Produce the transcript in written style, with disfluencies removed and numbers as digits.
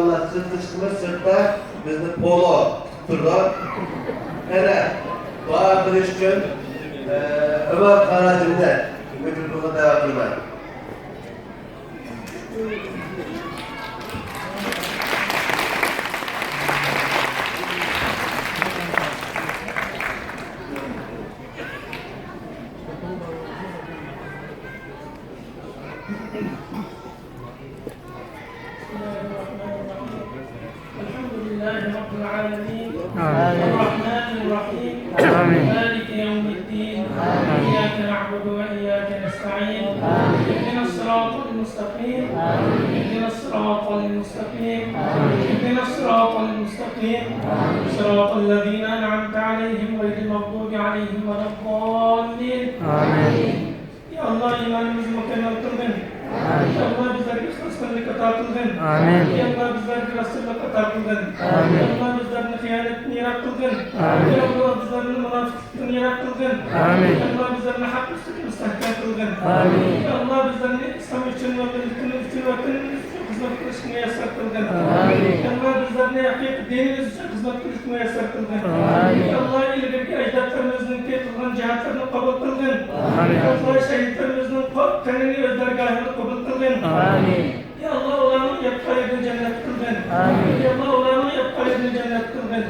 Allah sırtışkımız sırtta bizni polo tutturlar. Hele dua kılış gün Ömer Karacım'da müdürlüğüne devam kılmak. رب العالمين الرحمن الرحيم مالك يوم الدين إياك نعبد وإياك نستعين اهدنا الصراط المستقيم اهدنا الصراط المستقيم اهدنا الصراط المستقيم صراط الذين أنعمت عليهم غير المغضوب عليهم ولا الضالين يا الله إيمانımızı mükemmel kıldın. Ya Allah bizleri ihlaslarını kata kıldın. Ya Allah bizleri Resul'le kata kıldın. Ya Allah bizlerini hıyanetini yarak kıldın. Ya Allah bizlerini münafıklıkını yarak kıldın. Ya Allah bizlerini hak üstüne müstahkem kıldın. Ya Allah bizlerini İslam için ve milletin için ve dinimiz için hizmet kılışını yasak kıldın. Ya Allah bizlerini hakik dinimiz için hizmet kılışını yasak kıldın. Ya Allah ileriki ecdatlarımızın kılınan cihatlarını kabul kıldın. Ya Allah şehitlerimizin kanını ve dergahını kabul kıldın. Ya Allah olanı yapkayı cennet kıldın. Ya Allah olanı yapkayı cennet kıldın.